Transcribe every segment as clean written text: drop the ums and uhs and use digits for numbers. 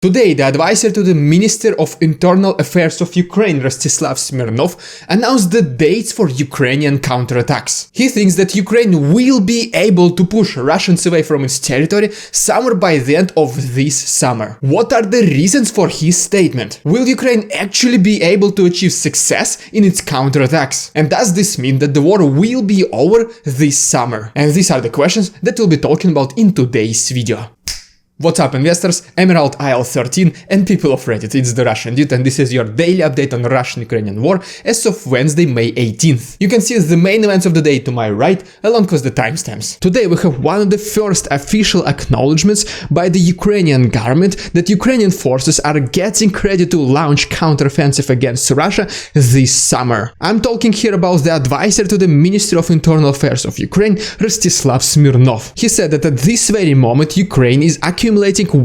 Today, the advisor to the Minister of Internal Affairs of Ukraine, Rostislav Smirnov, announced the dates for Ukrainian counterattacks. He thinks that Ukraine will be able to push Russians away from its territory somewhere by the end of this summer. What are the reasons for his statement? Will Ukraine actually be able to achieve success in its counterattacks? And does this mean that the war will be over this summer? And these are the questions that we'll be talking about in today's video. What's up, investors, Emerald IL-13 and people of Reddit, it's the Russian dude, and this is your daily update on the Russian-Ukrainian war as of Wednesday, May 18th. You can see the main events of the day to my right, along with the timestamps. Today we have one of the first official acknowledgements by the Ukrainian government that Ukrainian forces are getting ready to launch counteroffensive against Russia this summer. I'm talking here about the advisor to the Ministry of Internal Affairs of Ukraine, Rostislav Smirnov. He said that at this very moment Ukraine is accumulating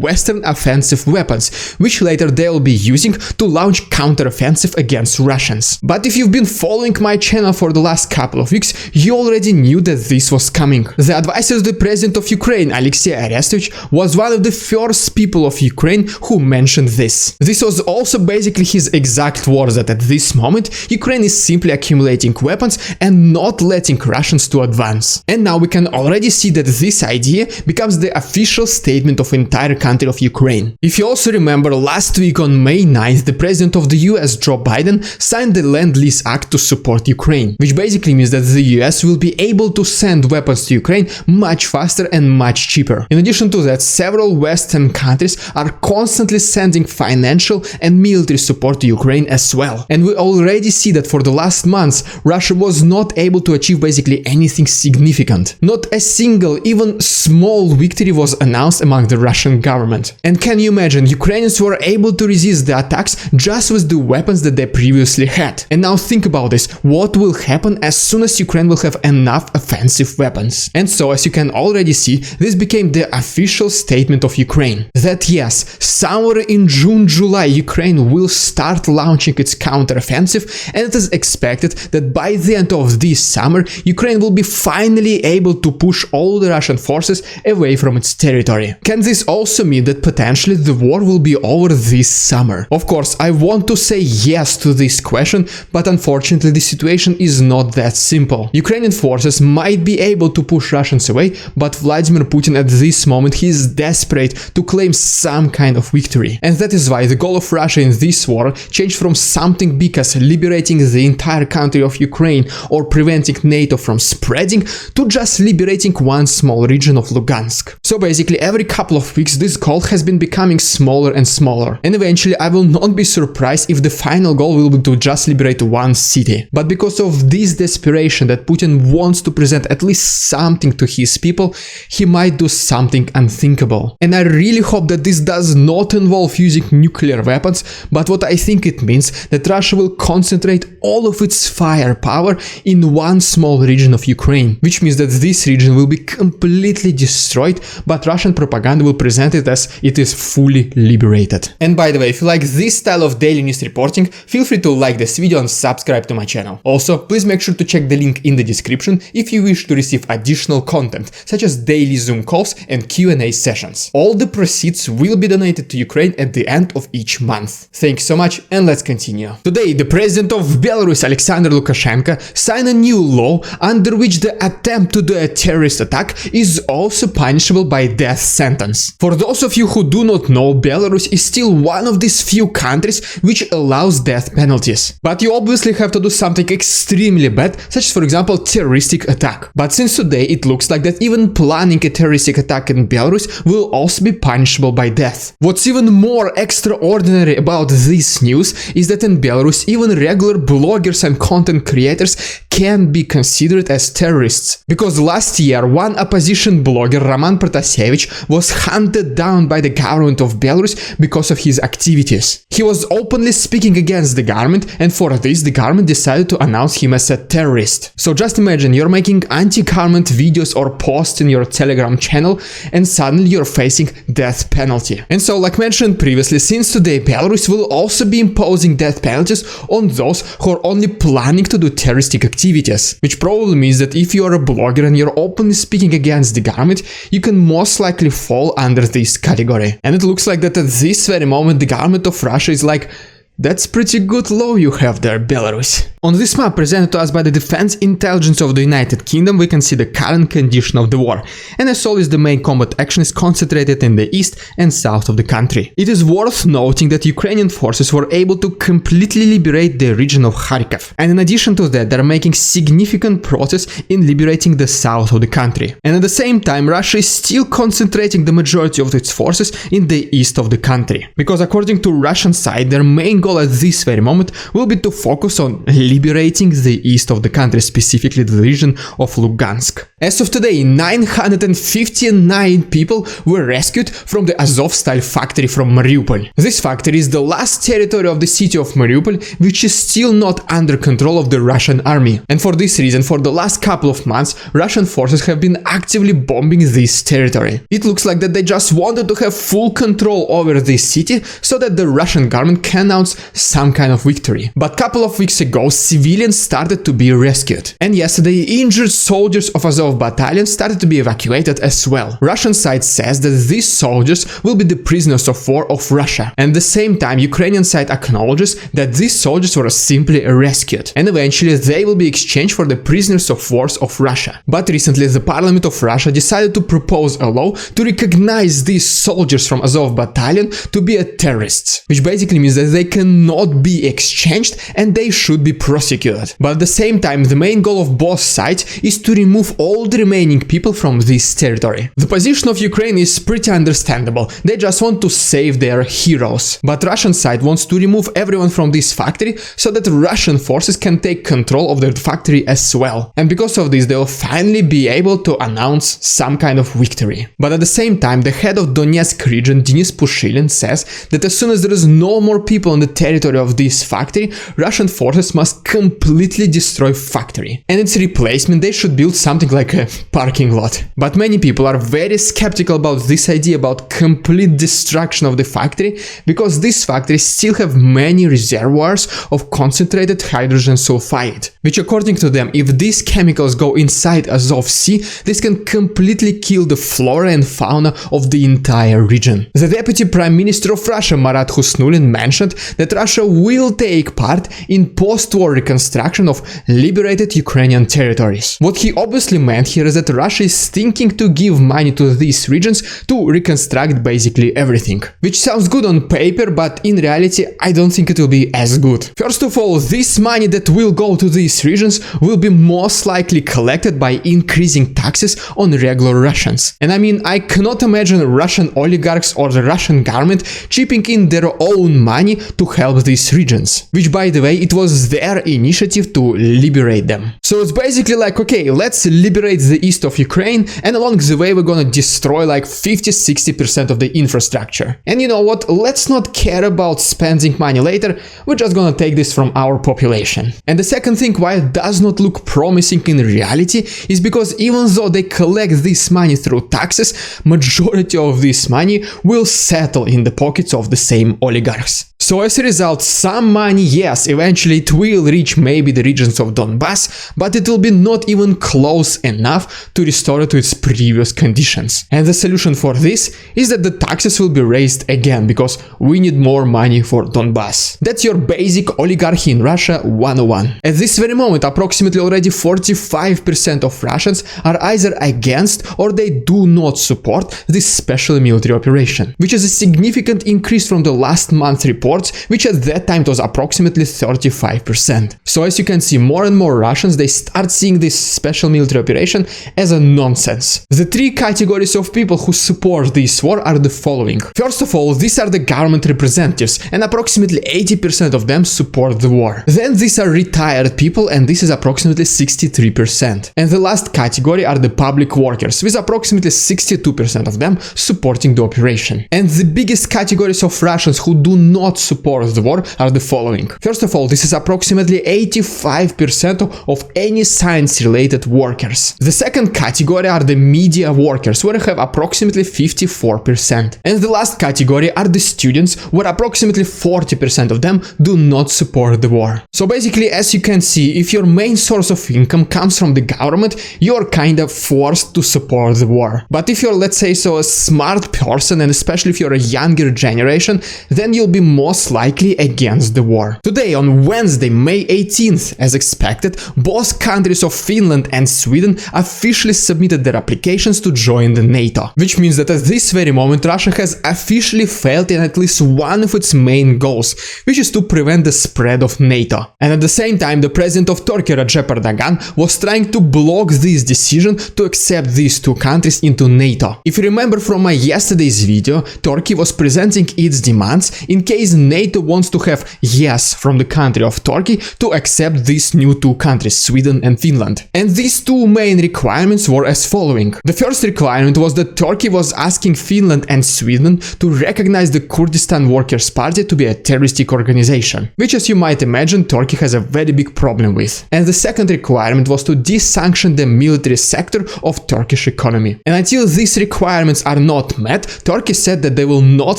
Western offensive weapons, which later they will be using to launch counteroffensive against Russians. But if you've been following my channel for the last couple of weeks, you already knew that this was coming. The advisor to the President of Ukraine, Alexei Arestovich, was one of the first people of Ukraine who mentioned this. This was also basically his exact words, that at this moment Ukraine is simply accumulating weapons and not letting Russians to advance. And now we can already see that this idea becomes the official statement of entire country of Ukraine. If you also remember, last week on May 9th, the president of the US, Joe Biden, signed the Lend-Lease Act to support Ukraine, which basically means that the US will be able to send weapons to Ukraine much faster and much cheaper. In addition to that, several Western countries are constantly sending financial and military support to Ukraine as well. And we already see that for the last months, Russia was not able to achieve basically anything significant. Not a single, even small victory was announced among the Russian government. And can you imagine, Ukrainians were able to resist the attacks just with the weapons that they previously had. And now think about this, what will happen as soon as Ukraine will have enough offensive weapons? And so, as you can already see, this became the official statement of Ukraine. That yes, somewhere in June-July, Ukraine will start launching its counteroffensive, and it is expected that by the end of this summer, Ukraine will be finally able to push all the Russian forces away from its territory. Can this also mean that potentially the war will be over this summer? Of course, I want to say yes to this question, but unfortunately the situation is not that simple. Ukrainian forces might be able to push Russians away, but Vladimir Putin at this moment he is desperate to claim some kind of victory. And that is why the goal of Russia in this war changed from something big as liberating the entire country of Ukraine or preventing NATO from spreading to just liberating one small region of Lugansk. So basically every couple of weeks this goal has been becoming smaller and smaller, and eventually I will not be surprised if the final goal will be to just liberate one city. But because of this desperation that Putin wants to present at least something to his people, he might do something unthinkable. And I really hope that this does not involve using nuclear weapons, but what I think it means that Russia will concentrate all of its firepower in one small region of Ukraine, which means that this region will be completely destroyed, but Russian propaganda will present it as it is fully liberated. And by the way, if you like this style of daily news reporting, feel free to like this video and subscribe to my channel. Also, please make sure to check the link in the description if you wish to receive additional content, such as daily Zoom calls and Q&A sessions. All the proceeds will be donated to Ukraine at the end of each month. Thanks so much, and let's continue. Today, the president of Belarus, Alexander Lukashenko, signed a new law under which the attempt to do a terrorist attack is also punishable by death sentence. For those of you who do not know, Belarus is still one of these few countries which allows death penalties. But you obviously have to do something extremely bad, such as for example terroristic attack. But since today it looks like that even planning a terroristic attack in Belarus will also be punishable by death. What's even more extraordinary about this news is that in Belarus even regular bloggers and content creators can be considered as terrorists. Because last year one opposition blogger, Ramzan Kadyrov, was hunted down by the government of Belarus because of his activities. He was openly speaking against the government, and for this the government decided to announce him as a terrorist. So just imagine you're making anti-government videos or posts in your Telegram channel and suddenly you're facing death penalty. And so, like mentioned previously, since today Belarus will also be imposing death penalties on those who are only planning to do terroristic activities, which probably means that if you are a blogger and you're openly speaking against the government, you can most likely fall fall under this category. And it looks like that at this very moment the government of Russia is like, that's pretty good law you have there, Belarus. On this map presented to us by the Defense Intelligence of the United Kingdom, we can see the current condition of the war, and as always the main combat action is concentrated in the east and south of the country. It is worth noting that Ukrainian forces were able to completely liberate the region of Kharkiv, and in addition to that they are making significant progress in liberating the south of the country. And at the same time Russia is still concentrating the majority of its forces in the east of the country, because according to Russian side their main goal at this very moment will be to focus on liberating the east of the country, specifically the region of Lugansk. As of today, 959 people were rescued from the Azov-style factory from Mariupol. This factory is the last territory of the city of Mariupol, which is still not under control of the Russian army. And for this reason, for the last couple of months, Russian forces have been actively bombing this territory. It looks like that they just wanted to have full control over this city so that the Russian government can announce some kind of victory. But a couple of weeks ago, civilians started to be rescued. And yesterday, injured soldiers of Azov battalion started to be evacuated as well. Russian side says that these soldiers will be the prisoners of war of Russia. And at the same time, Ukrainian side acknowledges that these soldiers were simply rescued. And eventually, they will be exchanged for the prisoners of war of Russia. But recently, the parliament of Russia decided to propose a law to recognize these soldiers from Azov battalion to be terrorists, which basically means that they cannot be exchanged and they should be prosecuted. But at the same time, the main goal of both sides is to remove all the remaining people from this territory. The position of Ukraine is pretty understandable. They just want to save their heroes. But Russian side wants to remove everyone from this factory so that Russian forces can take control of their factory as well. And because of this, they will finally be able to announce some kind of victory. But at the same time, the head of Donetsk region, Denis Pushilin, says that as soon as there is no more people on the territory of this factory, Russian forces must completely destroy factory. And its replacement, they should build something like a parking lot. But many people are very skeptical about this idea about complete destruction of the factory, because this factory still have many reservoirs of concentrated hydrogen sulfide, which according to them, if these chemicals go inside Azov Sea, this can completely kill the flora and fauna of the entire region. The Deputy Prime Minister of Russia, Marat Husnulin, mentioned that Russia will take part in post-war reconstruction of liberated Ukrainian territories. What he obviously meant here is that Russia is thinking to give money to these regions to reconstruct basically everything. Which sounds good on paper, but in reality I don't think it will be as good. First of all, this money that will go to these regions will be most likely collected by increasing taxes on regular Russians. And I mean, I cannot imagine Russian oligarchs or the Russian government chipping in their own money to help these regions. Which, by the way, it was their initiative to liberate them. So it's basically like, okay, let's liberate the east of Ukraine, and along the way we're gonna destroy like 50-60% of the infrastructure. And you know what? Let's not care about spending money later, we're just gonna take this from our population. And the second thing why it does not look promising in reality is because even though they collect this money through taxes, majority of this money will settle in the pockets of the same oligarchs. So as a result, some money, yes, eventually it will reach maybe the regions of Donbass, but it will be not even close enough to restore it to its previous conditions. And the solution for this is that the taxes will be raised again, because we need more money for Donbass. That's your basic oligarchy in Russia 101. At this very moment, approximately already 45% of Russians are either against or they do not support this special military operation, which is a significant increase from the last month's report, which at that time was approximately 35%. So as you can see, more and more Russians, they start seeing this special military operation as a nonsense. The three categories of people who support this war are the following. First of all, these are the government representatives, and approximately 80% of them support the war. Then these are retired people, and this is approximately 63%. And the last category are the public workers, with approximately 62% of them supporting the operation. And the biggest categories of Russians who do not support the war are the following. First of all, this is approximately approximately 85% of any science-related workers. The second category are the media workers, where I have approximately 54%. And the last category are the students, where approximately 40% of them do not support the war. So basically, as you can see, if your main source of income comes from the government, you're kind of forced to support the war. But if you're, let's say so, a smart person, and especially if you're a younger generation, then you'll be most likely against the war. Today, on Wednesday, May 18th, as expected, both countries of Finland and Sweden officially submitted their applications to join the NATO. Which means that at this very moment, Russia has officially failed in at least one of its main goals, which is to prevent the spread of NATO. And at the same time, the president of Turkey, Recep Erdogan, was trying to block this decision to accept these two countries into NATO. If you remember from my yesterday's video, Turkey was presenting its demands in case NATO wants to have yes from the country of Turkey to accept these new two countries, Sweden and Finland. And these two main requirements were as following. The first requirement was that Turkey was asking Finland and Sweden to recognize the Kurdistan Workers' Party to be a terroristic organization, which, as you might imagine, Turkey has a very big problem with. And the second requirement was to desanction the military sector of Turkish economy. And until these requirements are not met, Turkey said that they will not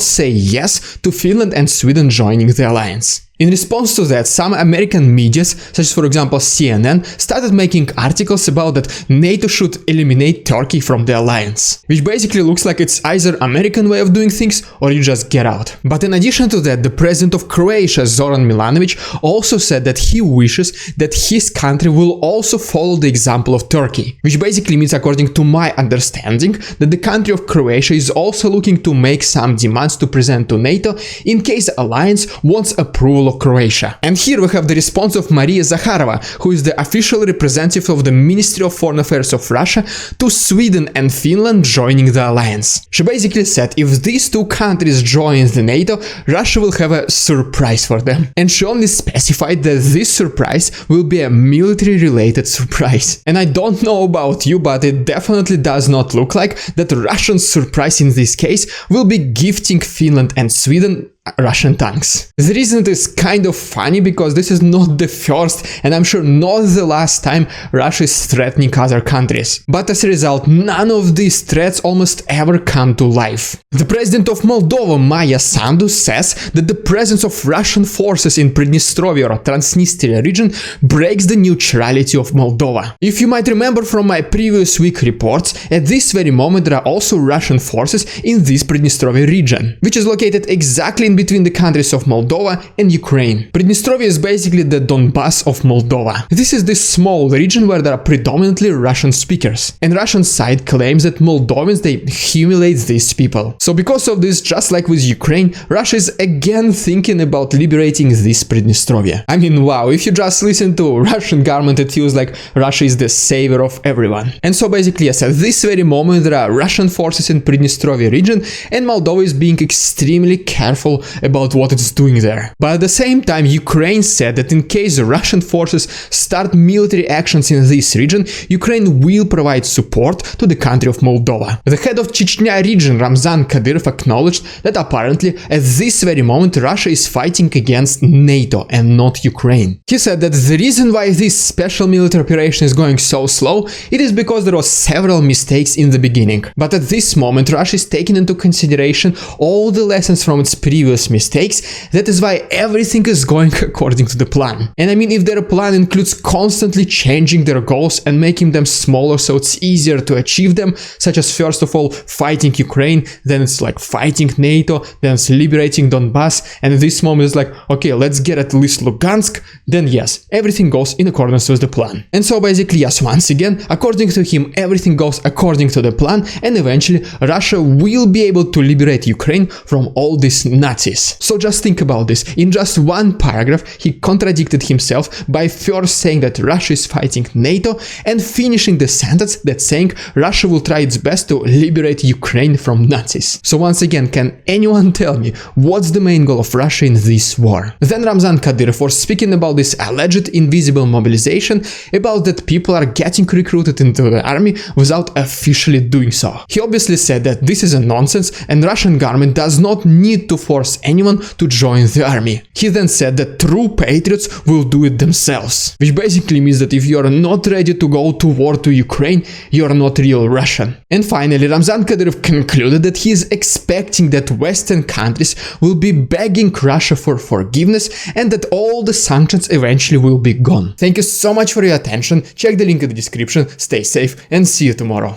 say yes to Finland and Sweden joining the alliance. In response to that, some American medias, such as for example CNN, started making articles about that NATO should eliminate Turkey from the alliance. Which basically looks like it's either American way of doing things or you just get out. But in addition to that, the president of Croatia, Zoran Milanovic, also said that he wishes that his country will also follow the example of Turkey. Which basically means, according to my understanding, that the country of Croatia is also looking to make some demands to present to NATO in case the alliance wants approval of Croatia. And here we have the response of Maria Zakharova, who is the official representative of the Ministry of Foreign Affairs of Russia, to Sweden and Finland joining the alliance. She basically said if these two countries join the NATO, Russia will have a surprise for them. And she only specified that this surprise will be a military-related surprise. And I don't know about you, but it definitely does not look like that Russian surprise in this case will be gifting Finland and Sweden Russian tanks. The reason is kind of funny because this is not the first and I'm sure not the last time Russia is threatening other countries. But as a result, none of these threats almost ever come to life. The president of Moldova, Maya Sandu, says that the presence of Russian forces in Prидnestrovia or Transnistria region breaks the neutrality of Moldova. If you might remember from my previous week reports, at this very moment there are also Russian forces in this Pridnestrovia region, which is located exactly in between the countries of Moldova and Ukraine. Pridnestrovia is basically the Donbass of Moldova. This is this small region where there are predominantly Russian speakers. And Russian side claims that Moldovans, they humiliate these people. So because of this, just like with Ukraine, Russia is again thinking about liberating this Pridnestrovia. I mean, wow, if you just listen to Russian government, it feels like Russia is the savior of everyone. And so basically, yes, at this very moment there are Russian forces in Pridnestrovia region and Moldova is being extremely careful about what it's doing there. But at the same time, Ukraine said that in case the Russian forces start military actions in this region, Ukraine will provide support to the country of Moldova. The head of Chechnya region, Ramzan Kadyrov, acknowledged that apparently at this very moment Russia is fighting against NATO and not Ukraine. He said that the reason why this special military operation is going so slow, it is because there were several mistakes in the beginning. But at this moment Russia is taking into consideration all the lessons from its previous mistakes. That is why everything is going according to the plan. And I mean, if their plan includes constantly changing their goals and making them smaller so it's easier to achieve them, such as first of all fighting Ukraine, then it's like fighting NATO, then it's liberating Donbass, and at this moment it's like, okay, let's get at least Lugansk, then yes, everything goes in accordance with the plan. And so basically, yes, once again, according to him, everything goes according to the plan, and eventually Russia will be able to liberate Ukraine from all these Nazis. So just think about this. In just one paragraph, he contradicted himself by first saying that Russia is fighting NATO and finishing the sentence that saying Russia will try its best to liberate Ukraine from Nazis. So once again, can anyone tell me what's the main goal of Russia in this war? Then Ramzan Kadyrov was speaking about this alleged invisible mobilization, about that people are getting recruited into the army without officially doing so. He obviously said that this is a nonsense and Russian government does not need to force force anyone to join the army. He then said that true patriots will do it themselves, which basically means that if you are not ready to go to war to Ukraine, you are not real Russian. And finally, Ramzan Kadyrov concluded that he is expecting that Western countries will be begging Russia for forgiveness and that all the sanctions eventually will be gone. Thank you so much for your attention, check the link in the description, stay safe and see you tomorrow.